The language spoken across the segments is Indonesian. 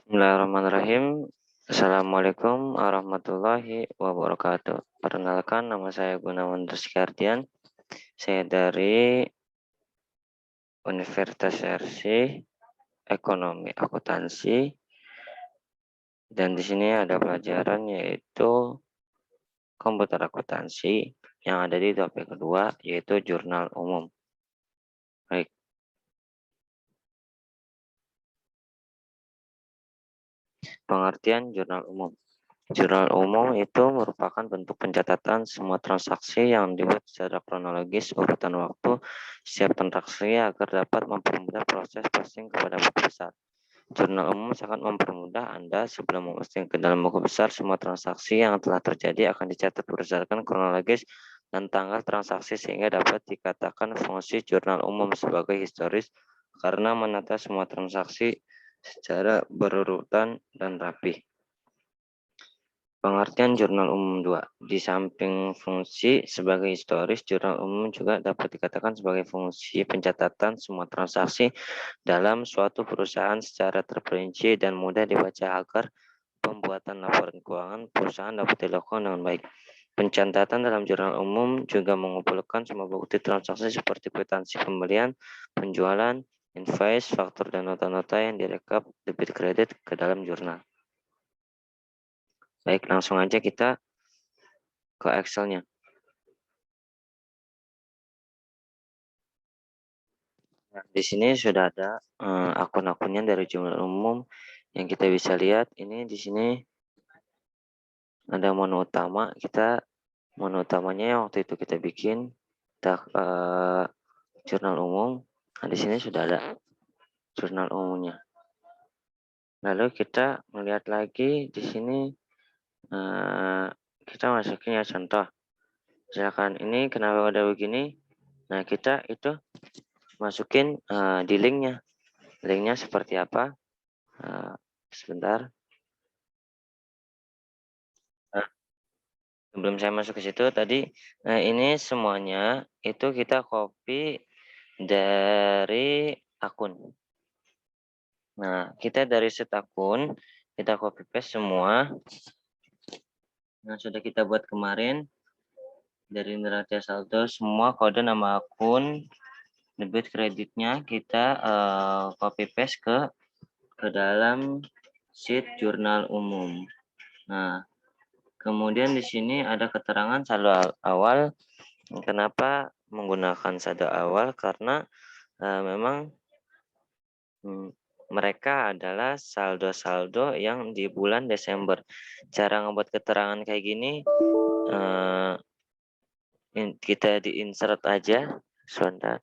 Bismillahirrahmanirrahim. Assalamualaikum warahmatullahi wabarakatuh. Perkenalkan, nama saya Gunawan Rizky Ardian. Saya dari Universitas RC Ekonomi Akuntansi. Dan di sini ada pelajaran yaitu komputer akuntansi yang ada di topik kedua yaitu jurnal umum. Baik. Pengertian jurnal umum. Jurnal umum itu merupakan bentuk pencatatan semua transaksi yang dibuat secara kronologis urutan waktu setiap transaksi agar dapat mempermudah proses posting kepada buku besar. Jurnal umum sangat mempermudah Anda sebelum memposting ke dalam buku besar semua transaksi yang telah terjadi akan dicatat berdasarkan kronologis dan tanggal transaksi sehingga dapat dikatakan fungsi jurnal umum sebagai historis karena menata semua transaksi secara berurutan dan rapi. Pengertian jurnal umum 2. Di samping fungsi sebagai historis, jurnal umum juga dapat dikatakan sebagai fungsi pencatatan semua transaksi dalam suatu perusahaan secara terperinci dan mudah dibaca agar pembuatan laporan keuangan perusahaan dapat dilakukan dengan baik. Pencatatan dalam jurnal umum juga mengumpulkan semua bukti transaksi seperti kwitansi pembelian, penjualan, invoice, faktur, dan nota-nota yang direkap debit kredit ke dalam jurnal. Baik, langsung aja kita ke Excel-nya. Nah, di sini sudah ada akun-akunnya dari jurnal umum yang kita bisa lihat. Ini di sini ada menu utama. Menu utamanya yang waktu itu kita bikin jurnal umum. Nah, di sini sudah ada jurnal umumnya. Lalu kita melihat lagi di sini kita masukin ya contoh. Misalkan ini kenapa udah begini? Nah, kita itu masukin di linknya. Linknya seperti apa? Sebentar. Nah, sebelum saya masuk ke situ tadi, ini semuanya itu kita copy dari akun. Nah, kita dari set akun, kita copy paste semua. Nah, sudah kita buat kemarin dari neraca saldo semua kode nama akun, debit kreditnya kita copy paste ke dalam sheet jurnal umum. Nah, kemudian di sini ada keterangan saldo awal. Kenapa menggunakan saldo awal? Karena memang mereka adalah saldo-saldo yang di bulan Desember. Cara ngebuat keterangan kayak gini, kita di-insert aja. Sebentar.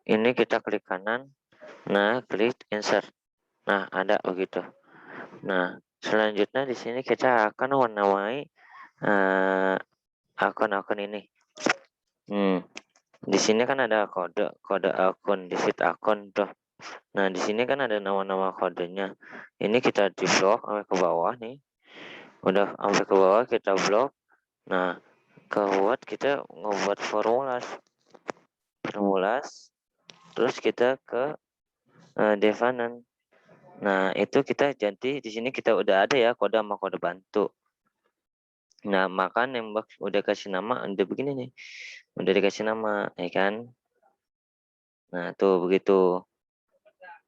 Ini kita klik kanan. Nah, klik insert. Nah, ada begitu. Nah, selanjutnya di sini kita akan menamai akun-akun ini. Di sini kan ada kode akun, di sheet akun tuh. Nah, di sini kan ada nama-nama kodenya. Ini kita di blok sampai ke bawah nih. Udah sampai ke bawah kita blok. Nah, kita ngebuat formulas. Terus kita ke defanan. Nah, itu kita jadi di sini kita udah ada ya kode sama kode bantu. Nah, maka nembak udah kasih nama, udah begini nih. Udah dikasih nama, ya kan? Nah, tuh begitu.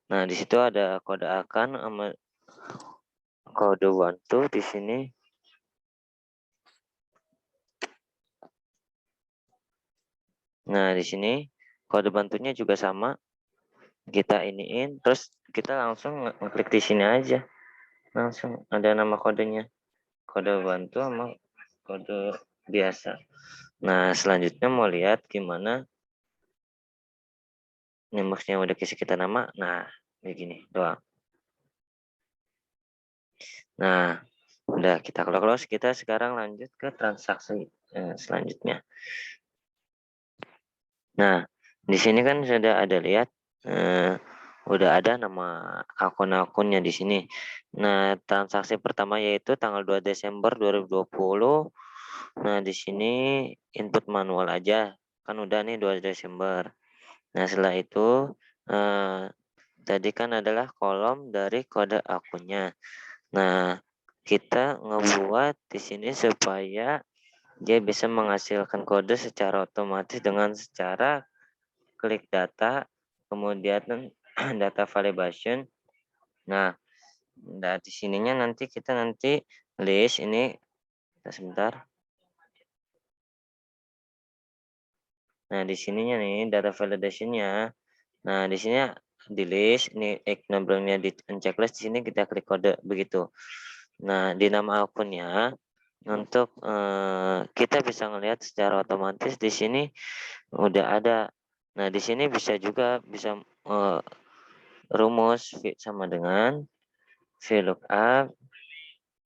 Nah, di situ ada kode akan sama kode bantu di sini. Nah, di sini kode bantunya juga sama. Kita iniin, terus kita langsung ngeklik di sini aja. Langsung ada nama kodenya. Kode bantu sama kode biasa. Nah, selanjutnya mau lihat gimana nembaknya udah kasih kita nama. Nah, begini doang. Nah, udah kita close. Kita sekarang lanjut ke transaksi selanjutnya. Nah, di sini kan sudah ada lihat, udah ada nama akun-akunnya di sini. Nah, transaksi pertama yaitu tanggal 2 Desember 2020. Nah, di sini input manual aja. Kan udah nih 2 Desember. Nah, setelah itu tadi kan adalah kolom dari kode akunnya. Nah, kita ngebuat di sini supaya dia bisa menghasilkan kode secara otomatis dengan secara klik data, kemudian data validation. Nah, di sininya nanti kita list ini sebentar. Nah, di sininya nih data validation-nya. Nah, di sini di list, ini ignoble-nya di checklist, di sini kita klik kode begitu. Nah, di nama akunnya untuk kita bisa melihat secara otomatis di sini udah ada. Nah, di sini bisa juga bisa rumus sama dengan VLOOKUP.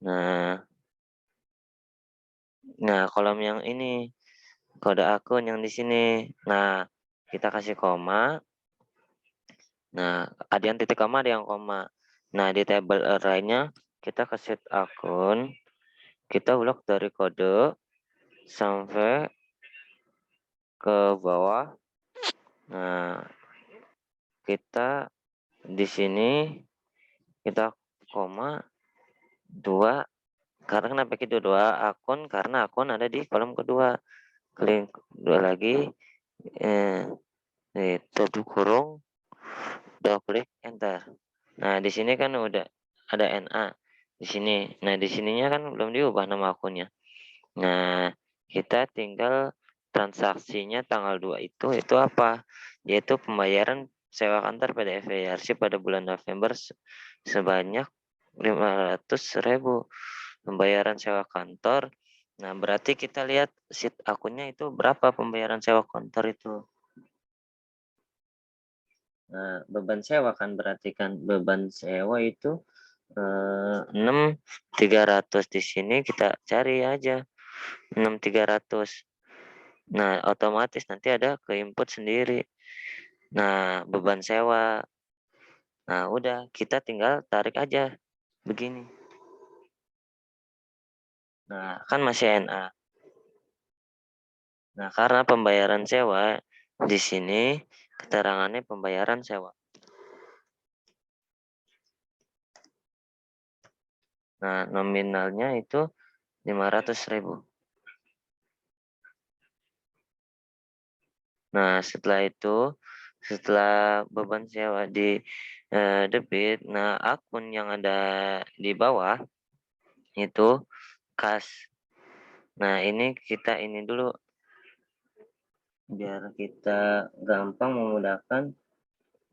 Nah, kolom yang ini kode akun yang di sini. Nah, kita kasih koma. Nah, ada yang titik koma, ada yang koma. Nah, di tabel array-nya kita ke set akun, kita ulang dari kode sampai ke bawah. Nah, kita di sini kita koma 2. Karena kenapa kita 2 akun? Karena akun ada di kolom kedua. Klik 2 lagi, eh, tutup kurung, double klik enter. Nah, di sini kan udah ada NA di sini. Nah, di sininya kan belum diubah nama akunnya. Nah, kita tinggal transaksinya tanggal 2 itu apa? Yaitu pembayaran sewa kantor pada FERC pada bulan November sebanyak 500.000 pembayaran sewa kantor. Nah, berarti kita lihat sheet akunnya itu berapa pembayaran sewa kantor itu. Nah, beban sewa kan berarti kan beban sewa itu 6.300 di sini kita cari aja 6.300. Nah, otomatis nanti ada ke input sendiri. Nah, beban sewa. Nah, udah kita tinggal tarik aja begini. Nah, kan masih NA. Nah, karena pembayaran sewa di sini keterangannya pembayaran sewa. Nah, nominalnya itu 500.000. Nah, setelah beban sewa di debit, nah akun yang ada di bawah itu kas. Nah, ini kita ini dulu biar kita gampang memudahkan,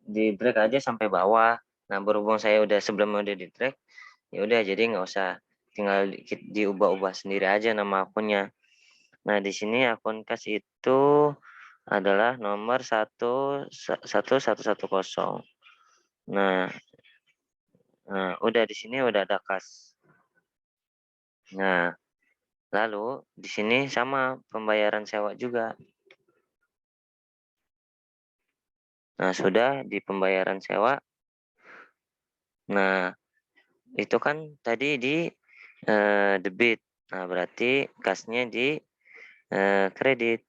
di drag aja sampai bawah. Nah, berhubung saya udah sebelumnya udah di drag, ya udah jadi nggak usah, tinggal diubah-ubah sendiri aja nama akunnya. Nah, di sini akun kas itu adalah nomor 1110. Nah, udah di sini udah ada kas. Nah, lalu di sini sama pembayaran sewa juga. Nah, sudah di pembayaran sewa. Nah, itu kan tadi di debit. Nah, berarti kasnya di kredit.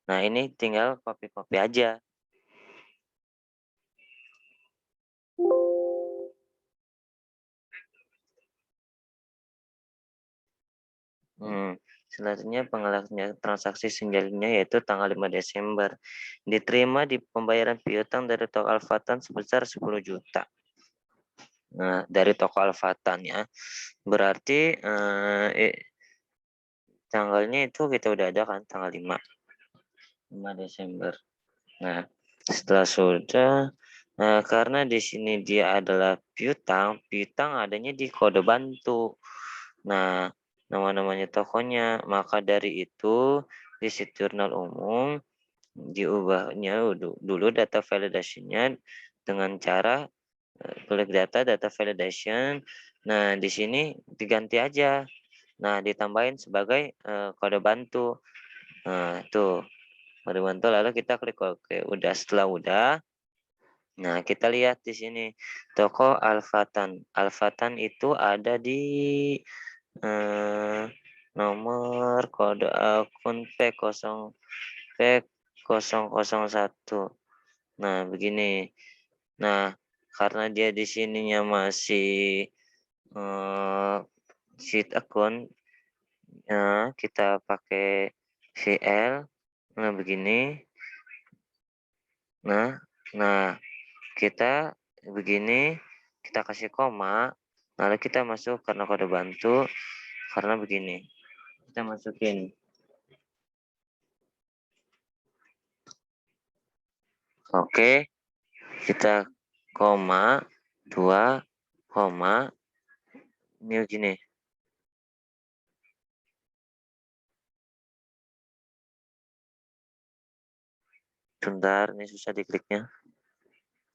Nah, ini tinggal copy-copy aja. Selanjutnya pengelakannya transaksi sinjalnya yaitu tanggal 5 Desember. Diterima di pembayaran piutang dari toko Alfatan sebesar 10 juta. Nah, dari toko Alfatan ya. Berarti tanggalnya itu kita udah ada kan tanggal 5 Desember. Nah, setelah sudah, karena di sini dia adalah piutang, piutang adanya di kode bantu. Nah, nama-namanya tokonya, maka dari itu di sheet jurnal umum diubahnya dulu data validation-nya dengan cara klik data validation. Nah, di sini diganti aja. Nah, ditambahin sebagai kode bantu. Nah, tuh kode bantu lalu kita klik oke. Setelah udah, nah kita lihat di sini toko Alfatan. Alfatan itu ada di eh, nomor kode akun P0 P001. Nah, begini. Nah, karena dia di sininya masih sheet akun, kita pakai VL. Nah, begini. Nah, nah kita begini, kita kasih koma, lalu kita masuk karena kode bantu, karena begini. Kita masukin. Oke, kita koma, 2, koma, ini begini. Sebentar, ini susah dikliknya.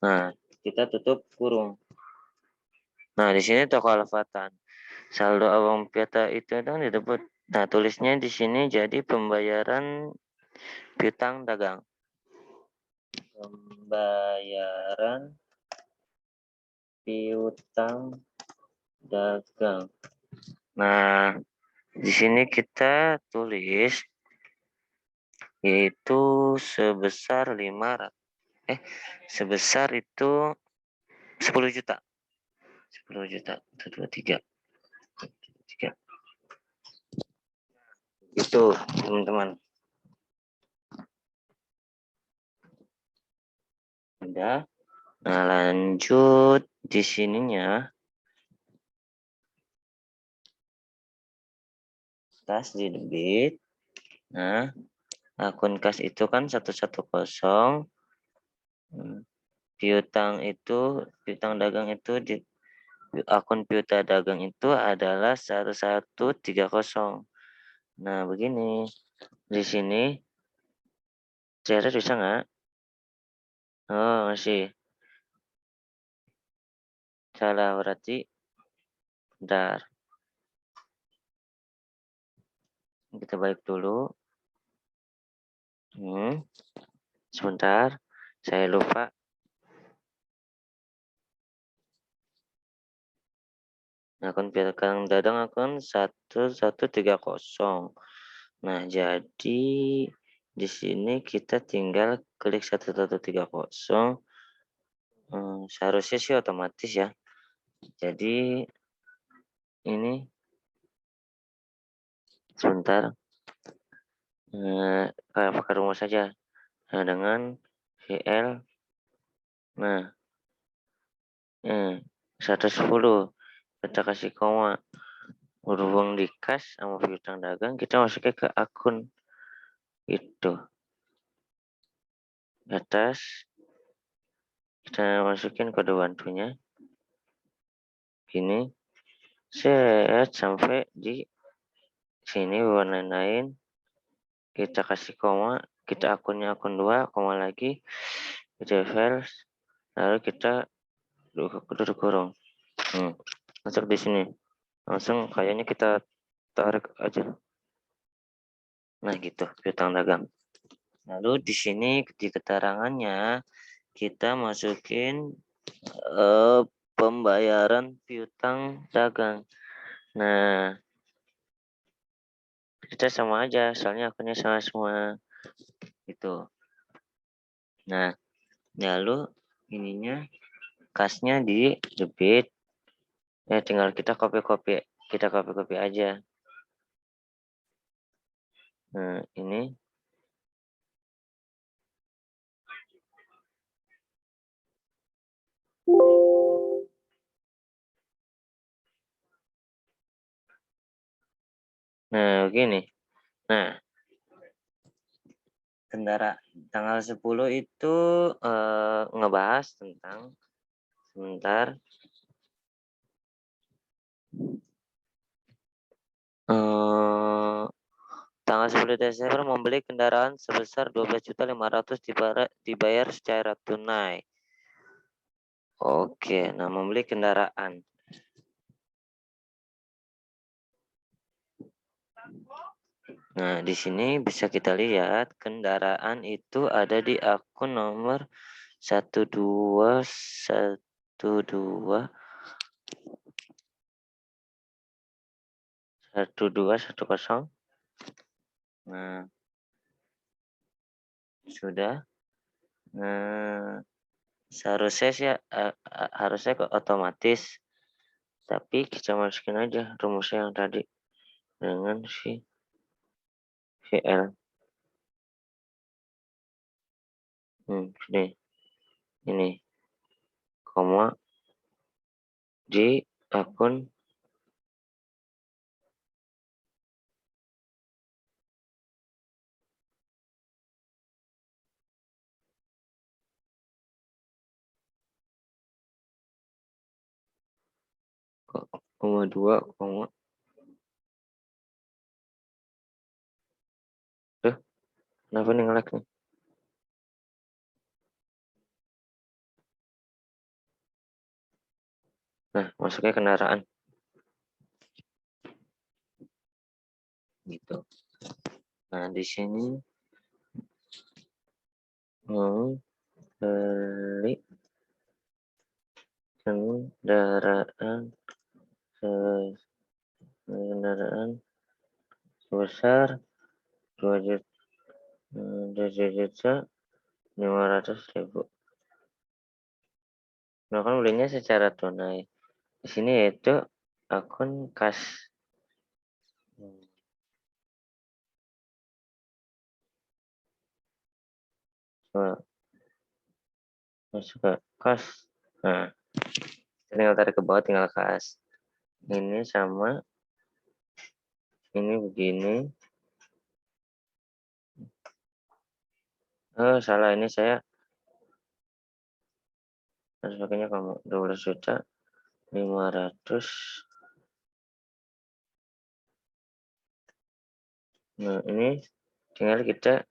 Nah, kita tutup kurung. Nah, di sini toko Alfatan. Saldo uang piata itu kan disebut. Nah, tulisnya di sini jadi pembayaran piutang dagang. Pembayaran piutang dagang. Nah, di sini kita tulis yaitu sebesar sebesar itu 10 juta. 10 juta. 1, 2, 3. 3. Itu, teman-teman. Udah. Nah, lanjut di sininya. Kas di debit. Nah, akun kas itu kan 110. Piutang dagang itu di akun piutang dagang itu adalah 1130. Nah, begini. Di sini, saya bisa nggak? Oh, masih. Salah berarti. Bentar. Kita balik dulu. Sebentar. Saya lupa. Akun piutang dagang akun 1130. Nah, jadi di sini kita tinggal klik 1130. Seharusnya sih otomatis ya. Jadi ini sebentar. Pakai rumus saja. Nah, dengan VL. Nah, 110. Kita kasih koma. Berhubung di kas sama piutang dagang, kita masuknya ke akun itu. Atas kita masukin kode bantunya. Ini set sampai di sini warnain. Kita kasih koma, kita akunnya akun 2, koma lagi. Kita files, lalu kita duduk kurung. Masuk di sini. Langsung kayaknya kita tarik aja. Nah, gitu, piutang dagang. Lalu di sini di keterangannya kita masukin pembayaran piutang dagang. Nah, kita sama aja, soalnya akunnya sama semua. Gitu. Nah, lalu ininya kasnya di debit. Ya, tinggal kita copy-copy aja. Nah, ini. Nah, begini. Nah, tanggal 10 itu ngebahas tentang sebentar. Tanggal 10 Desember membeli kendaraan sebesar 12.500.000 dibayar secara tunai. Oke, nah membeli kendaraan. Nah, di sini bisa kita lihat kendaraan itu ada di akun nomor 1210. Nah, sudah. Nah, seharusnya sih, harusnya kok otomatis, tapi kita masukin aja rumusnya yang tadi dengan si L. Ini, koma, di akun koma 2, koma, tuh, kenapa nih nge-lag nih? Nah, masuknya kendaraan, gitu. Nah, di sini mau beli kendaraan kendaraan sebesar 2.500.000. Nah, kan belinya secara tunai. Di sini yaitu akun kas. Coba masuk ke kas. Nah, tinggal tarik ke bawah, tinggal kas. Ini sama, ini begini. Oh, salah, ini saya harus pakainya kamu 12.500. Nah, ini tinggal kita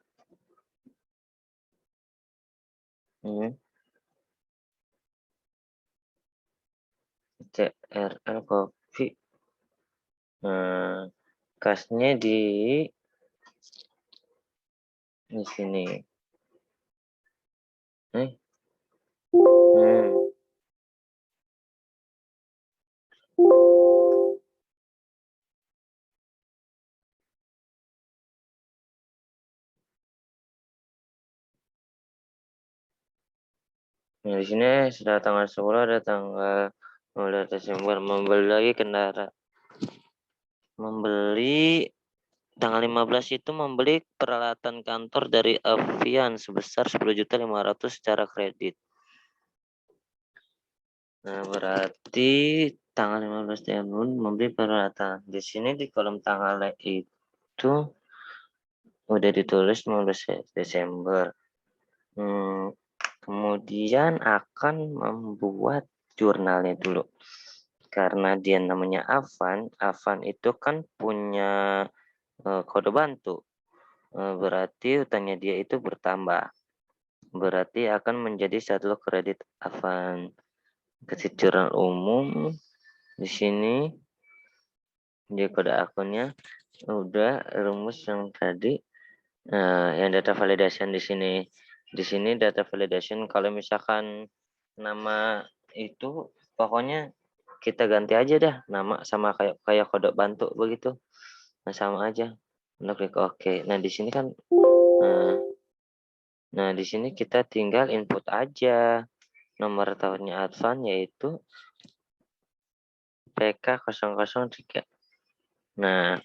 ini CRL copy. Nah, kasnya di sini. Hmm. Nah, di sini sudah tanggal 10, ada tanggal 15 Desember. Membeli tanggal 15 itu membeli peralatan kantor dari Avian sebesar 10.500.000 secara kredit. Nah, berarti tanggal 15 Desember membeli peralatan. Di sini di kolom tanggalnya itu udah ditulis 15 Desember. Kemudian akan membuat jurnalnya dulu. Karena dia namanya Avan itu kan punya kode bantu. Berarti hutangnya dia itu bertambah. Berarti akan menjadi satu kredit Avan. Kasih jurnal umum di sini. Dia kode akunnya udah rumus yang tadi. Yang data validation di sini. Di sini data validation kalau misalkan nama itu pokoknya kita ganti aja dah nama sama kayak kode bantu begitu. Nah, sama aja. Klik oke. Nah, di sini kan nah, nah di sini kita tinggal input aja nomor tahunnya Advan yaitu PK003. Nah,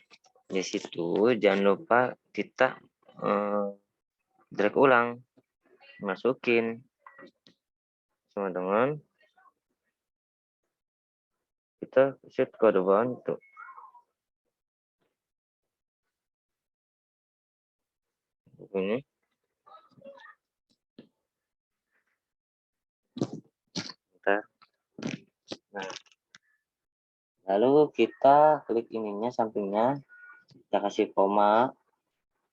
di situ jangan lupa kita drag ulang, masukin sama dengan kita set kode bantu. Ini kita. Nah, lalu kita klik ininya sampingnya, kita kasih koma,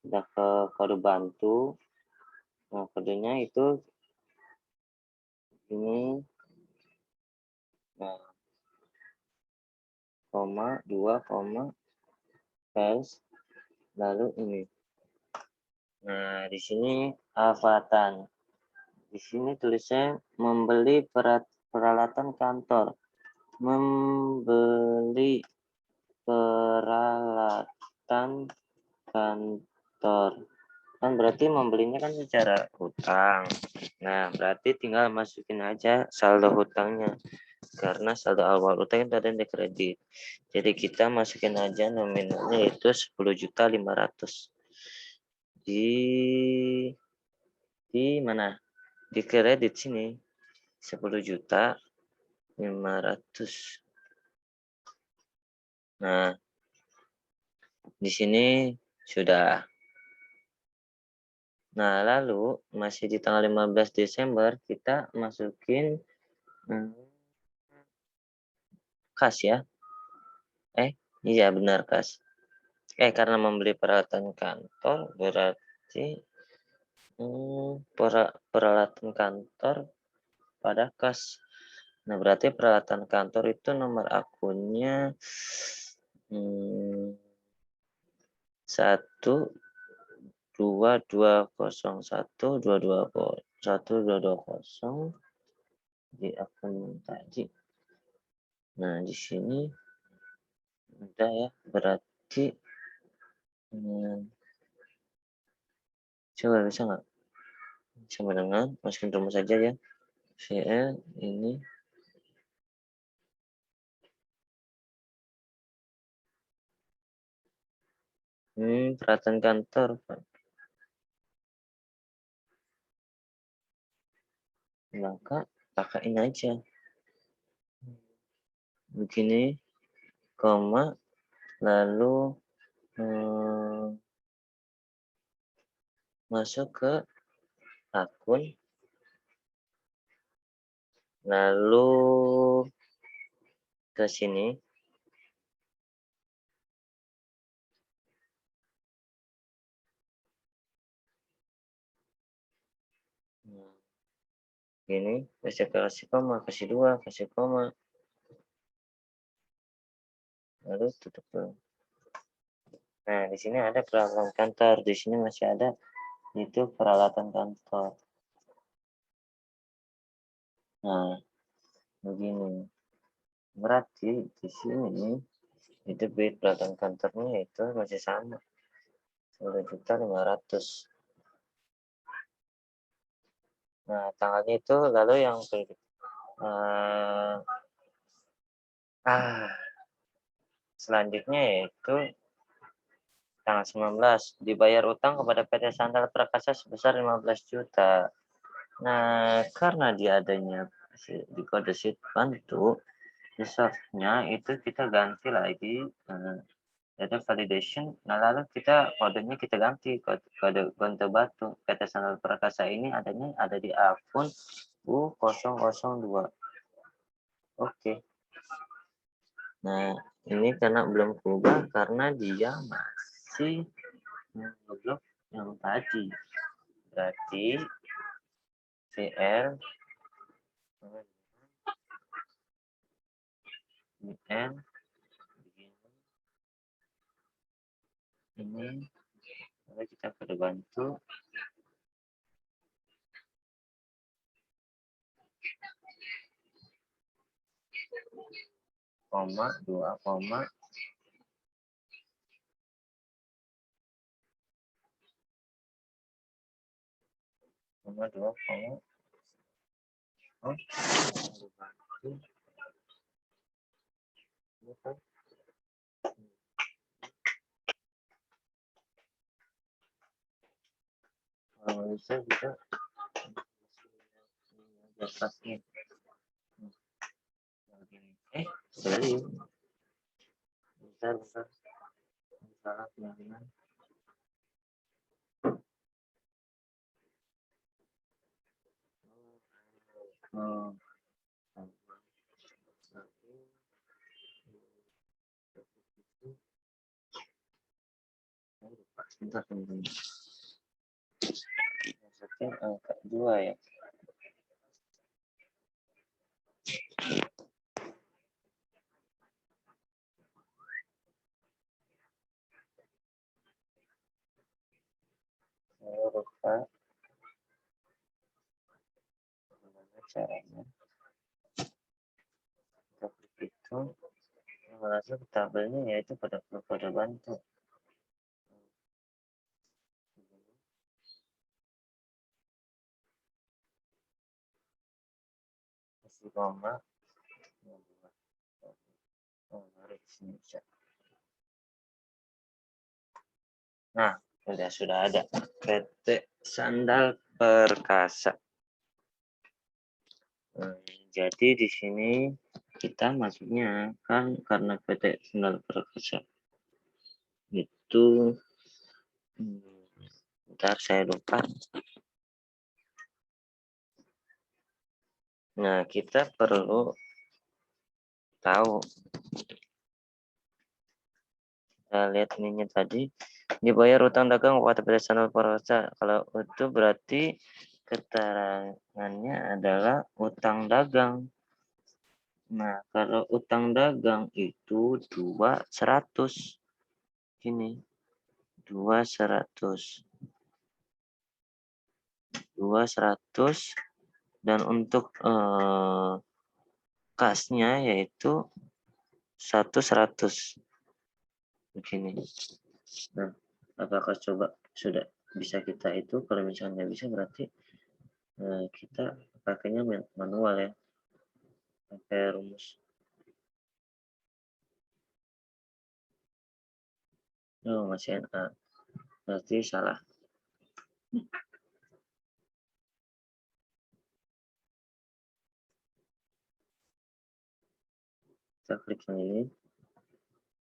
kita ke kode bantu. Nah, kodenya itu ini. Nah, koma 2, koma space, lalu ini. Nah, di sini Avatan. Di sini tulisnya membeli peralatan kantor. Membeli peralatan kantor. Kan berarti membelinya kan secara hutang. Nah, berarti tinggal masukin aja saldo hutangnya. Karena saldo awal hutang itu ada di kredit. Jadi kita masukin aja nominalnya itu 10.500.000. Di mana? Di kredit sini 10.500.000. Nah, di sini sudah. Nah, lalu masih di tanggal 15 Desember kita masukin kas ya. Iya benar kas. Karena membeli peralatan kantor berarti peralatan kantor pada kas. Nah, berarti peralatan kantor itu nomor akunnya 1220122012220 di akun tadi. Nah, di sini udah ya, berarti coba bisa nggak? Sama dengan masukin rumus saja ya. VL ini peralatan kantor, Pak. Maka pakain aja. Begini, koma, lalu masuk ke akun, lalu ke sini. Ini kasih koma, kasih 2, kasih koma. Lalu tutup dulu. Nah, di sini ada peralatan kantor, di sini masih ada itu peralatan kantor. Nah, begini. Berarti di sini itu duit peralatan kantornya itu masih sama. 1.500.000. Nah, tanggalnya itu lalu yang selanjutnya yaitu tanggal 19 dibayar utang kepada PT Sandal Prakasa sebesar 15 juta. Nah, karena dia adanya di kode sheet bantu, reserve-nya itu kita ganti lagi data validation. Nah, lalu kodenya kita ganti kode Gonta Batu. PT Sandal Prakasa ini ada di akun U002. Oke. Nah, ini karena belum berubah karena dia masih ngeblok yang tadi. Berarti VL VN ini lalu kita pada bantu koma 2 koma 2 koma kalau bisa kita atasnya sorry bentar salah pengiriman. Bentar teman-teman. Maksudnya angka 2 ya. Saya lupa gimana caranya. Tapi itu merasa tabelnya yaitu pada bantu. kasih koma. Nah, sudah ada PT Sandal Perkasa. Jadi di sini kita masuknya kan karena PT Sandal Perkasa itu, bentar saya lupa. Nah, kita perlu tahu. Kita lihat ininya tadi. Dibayar utang dagang kepada PT Sandal Perkasa. Kalau itu berarti keterangannya adalah utang dagang. Nah, kalau utang dagang itu 2.100. Ini 2.100. 2.100 dan untuk kasnya yaitu 1.100. Begini. Nah, apakah coba sudah bisa kita itu? Kalau misalnya nggak bisa berarti kita pakainya manual ya, pakai rumus. Oh, masih NA, berarti salah. Kita klik yang ini,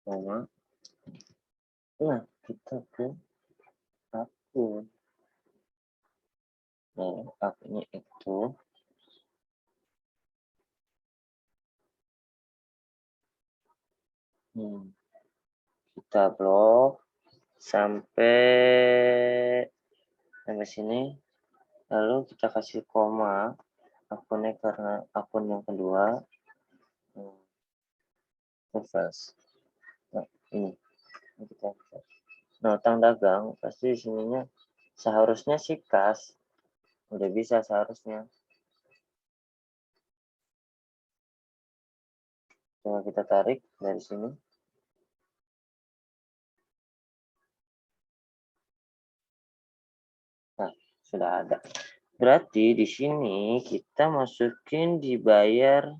koma. Nah, kita ke akun. Nah, akunnya itu kita blok sampai sini, lalu kita kasih koma akunnya karena akun yang kedua. Nah, ini kita. Nah, utang dagang pasti di sininya seharusnya sih kas, udah bisa seharusnya. Coba kita tarik dari sini. Nah, sudah ada. Berarti di sini kita masukin dibayar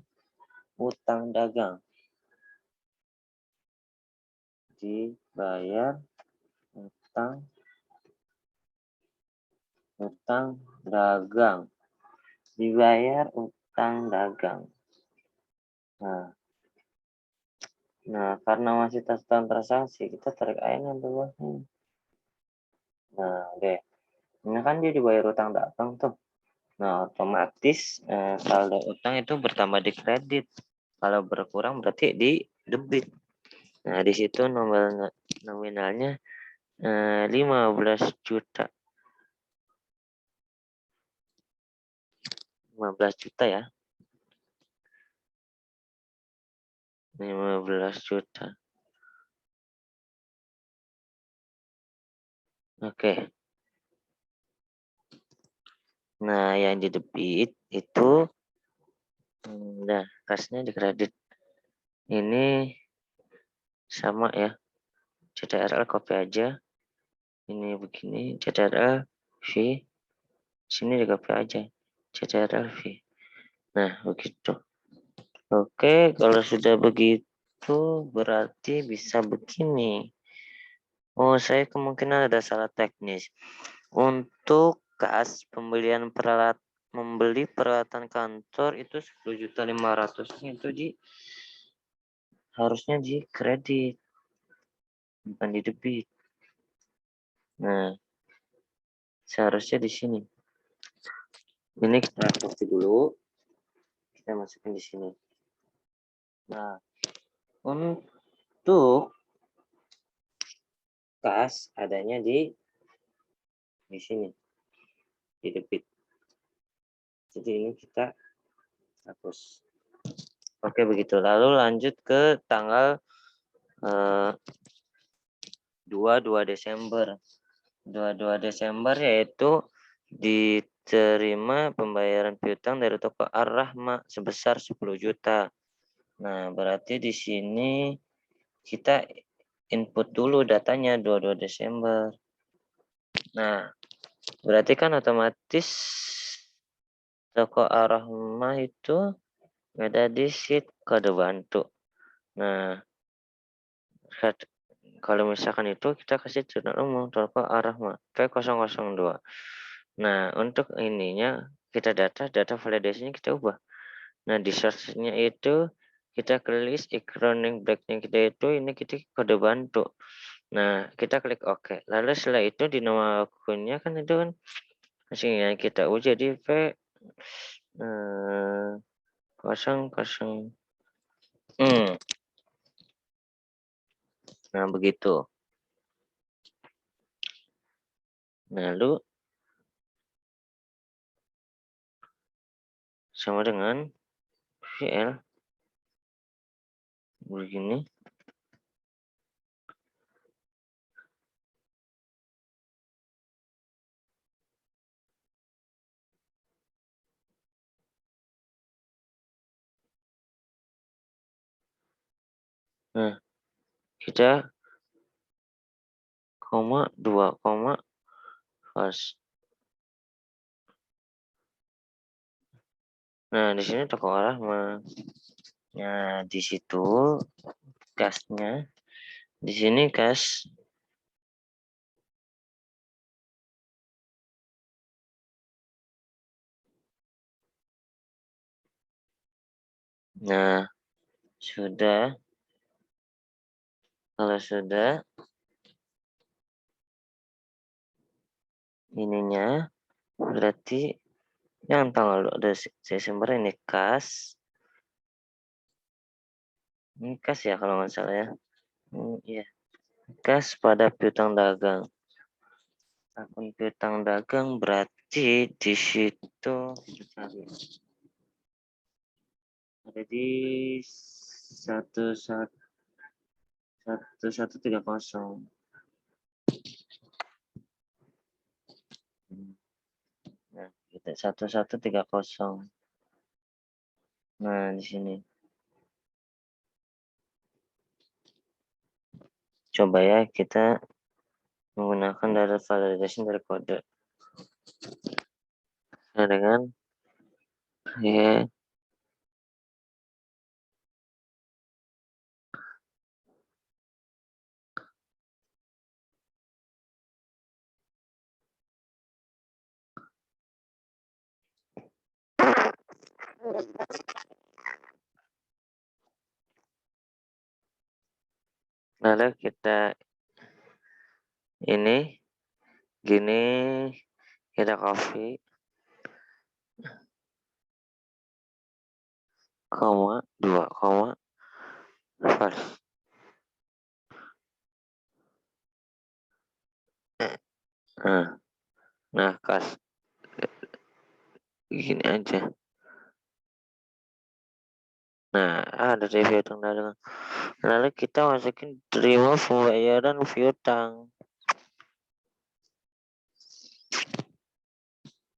utang dagang. Dibayar utang dagang. Dibayar utang dagang. Nah, karena masih tentang transaksi, kita tarik aja yang bawahnya. Nah, deh. Ini kan dia dibayar utang dagang tuh. Nah, otomatis saldo utang itu bertambah di kredit. Kalau berkurang berarti di debit. Nah, di situ nominalnya 15 juta. 15 juta ya. 15 juta. Oke. Nah, yang di debit itu nah, kasnya di kredit. Ini sama ya. CTRL copy aja. Ini begini, CTRL V. Sini juga copy aja. CTRL V. Nah, begitu. Oke, kalau sudah begitu berarti bisa begini. Oh, saya kemungkinan ada salah teknis. Untuk kas pembelian membeli peralatan kantor itu 10.500.000 itu harusnya di kredit, bukan di debit. Nah, seharusnya di sini. Ini kita copy dulu. Kita masukin di sini. Nah, untuk kas adanya di sini, di debit. Jadi ini kita hapus. Oke, begitu. Lalu lanjut ke tanggal 22 Desember. 22 Desember yaitu diterima pembayaran piutang dari toko Ar-Rahma sebesar 10 juta. Nah, berarti di sini kita input dulu datanya 22 Desember. Nah, berarti kan otomatis toko Ar-Rahma itu Ada di sheet kode bantu. Nah, kalau misalkan itu kita kasih jurnal umum toko arah P002. Nah, untuk ininya kita data validasinya kita ubah. Nah, di source-nya itu kita klik iconic break-nya kita itu ini kita kode bantu. Nah, kita klik OK. Lalu setelah itu di nama akunnya kan itu kan hasilnya kita uji di P 0. Nah, begitu. Lalu sama dengan VL begini. Nah, kita koma 2 koma pas. Nah, di sini toko arah Nah, di situ kasnya. Di sini kas. Nah, sudah. Kalau sudah ininya berarti yang tanggal Desember ini kas. Ini kas ya kalau nggak salah ya. Iya. Kas pada piutang dagang. Akun piutang dagang berarti di situ ada di 1130. Nah, kita 1130. Nah, di sini. Coba ya kita menggunakan data validation dari kode. Nah, dengan ya. Lalu kita ini gini kita copy koma 2 koma first. Nah, kas gini aja. Nah, ada review tentang. Lalu kita masukin terima pembayaran piutang.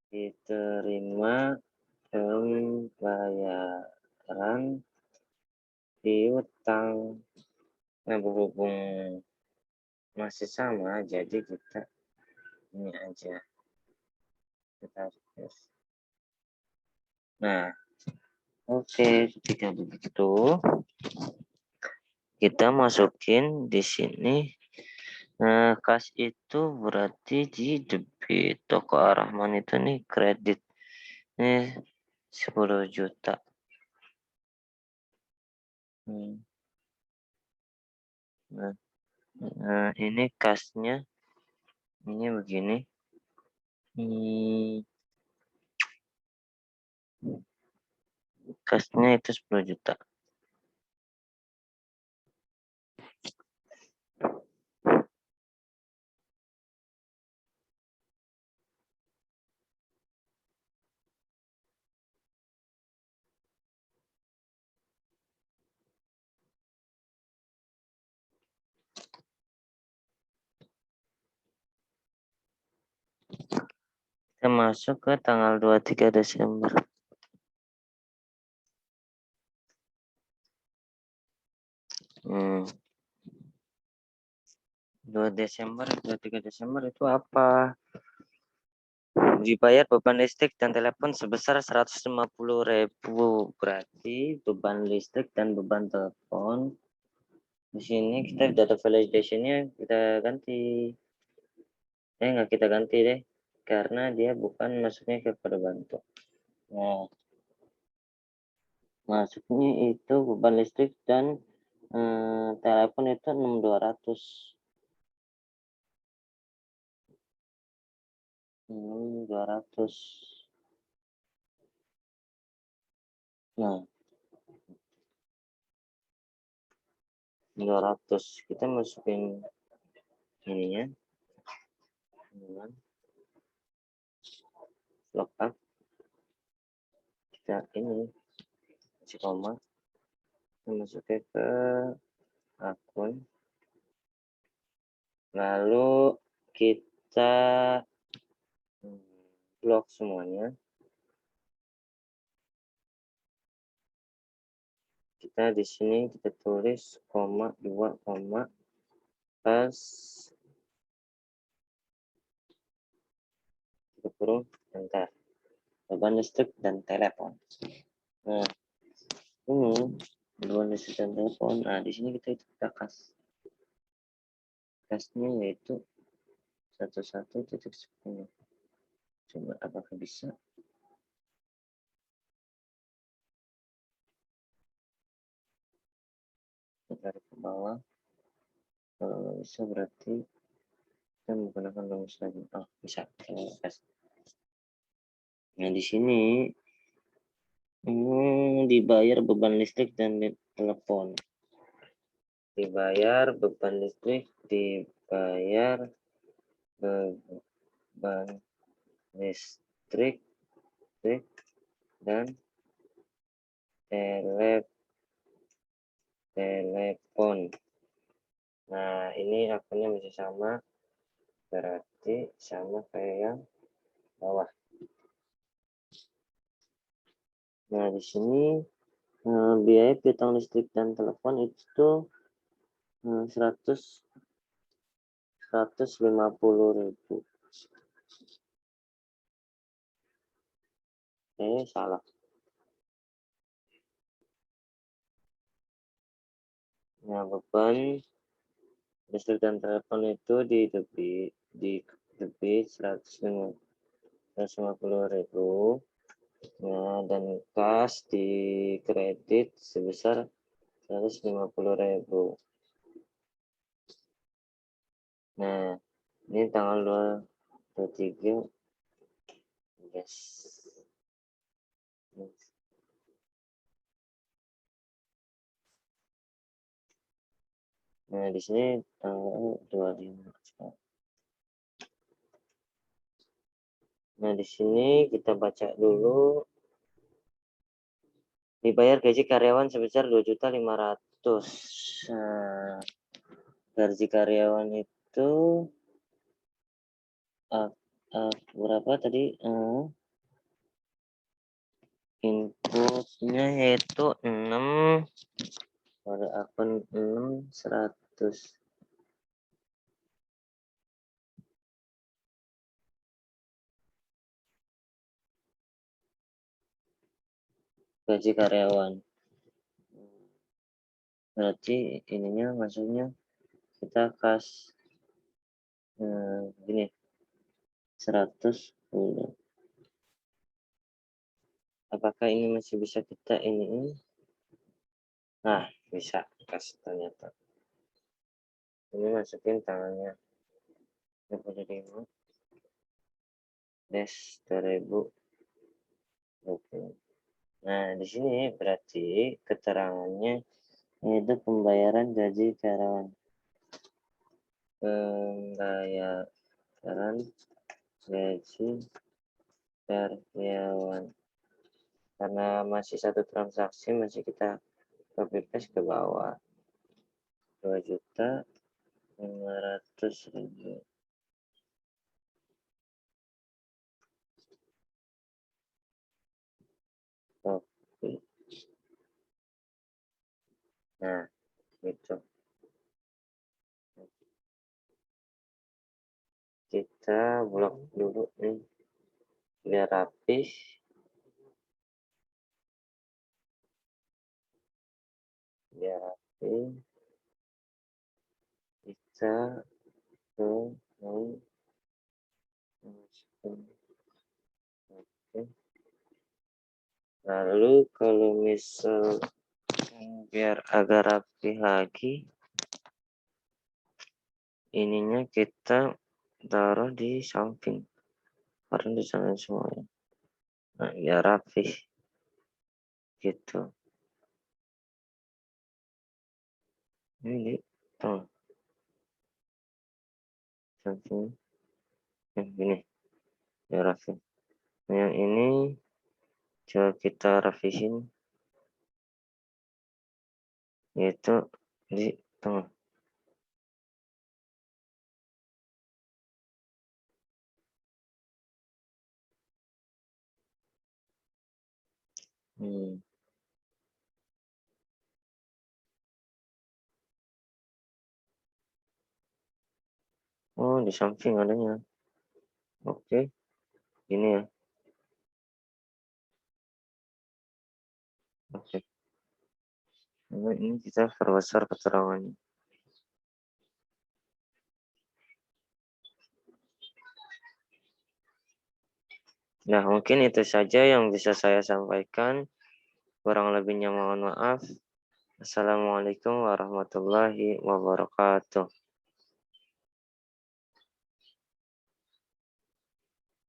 Diterima pembayaran piutang. Nah, berhubung masih sama, jadi kita ini aja. Kita harus. Nah, oke, ketika begitu kita masukin di sini. Nah, kas itu berarti di debit. Toko Ar-Rahman itu nih kredit. Nih 10 juta. Nah, ini kasnya. Ini begini. Kasnya itu 10 juta. Kita masuk ke tanggal 23 Desember. 23 Desember itu apa? dibayar beban listrik dan telepon sebesar 150.000. Berarti beban listrik dan beban telepon di sini kita data validation-nya kita ganti. Nggak kita ganti deh, karena dia bukan masuknya kepada bentuk. Nah, masuknya itu beban listrik dan telepon itu 6.200. 6.200. Nah, 200 kita masukin ininya, lookup, kita ini kasih koma, kita masukin ke akun, lalu kita blok semuanya. Kita di sini kita tulis koma 2 koma pas kita kurung enter beban listrik dan telepon. Nah, ini beban listrik dan telepon. Nah, di sini kita kasnya yaitu 11.10. Coba apakah bisa? Kita tarik ke bawah. Kalau nggak bisa berarti kita menggunakan rumus lagi. Oh, bisa. Nah, di sini dibayar beban listrik dan telepon. Dibayar beban listrik, dibayar beban listrik dan telepon. Nah, ini akunnya masih sama, berarti sama kayak yang bawah. Nah, di sini biaya piutang listrik dan telepon itu 150.000. Salah. Nah, beban listrik dan telepon itu di debit 150.000. Nah, dan kas di kredit sebesar 150.000. Nah, ini tanggal 23. Yes. Nah, di sini tanggal 25. Nah, di sini kita baca dulu. Dibayar gaji karyawan sebesar 2.500.000. Nah, gaji karyawan itu berapa tadi? Inputnya yaitu 6 pada akun 6.100. Gaji karyawan. Berarti ininya maksudnya kita kas gini 110. Apakah ini masih bisa kita ini? Nah, bisa kas ternyata. Ini masukin tangannya 25 des 2000. Oke. Nah, di sini berarti keterangannya yaitu pembayaran gaji karyawan. Pembayaran gaji karyawan. Karena masih satu transaksi, masih kita copy paste ke bawah. 2.500.000. Oke. Nah, gitu. Kita blok dulu nih. biar rapih, biar rapih, kita mau masukin. Oke. Lalu kalau misal biar agak rapi lagi, ininya kita taruh di samping, karena di sana semuanya. Nah, biar rapih gitu. Ini di tengah samping yang ini biar rapi. Nah, yang ini coba kita rapihin, yaitu di tengah. Hmm. Oh, di samping adanya. Oke, ini ya. Oke. Nah, ini kita perbesar keterangannya. Nah, mungkin itu saja yang bisa saya sampaikan. Kurang lebihnya mohon maaf. Assalamualaikum warahmatullahi wabarakatuh.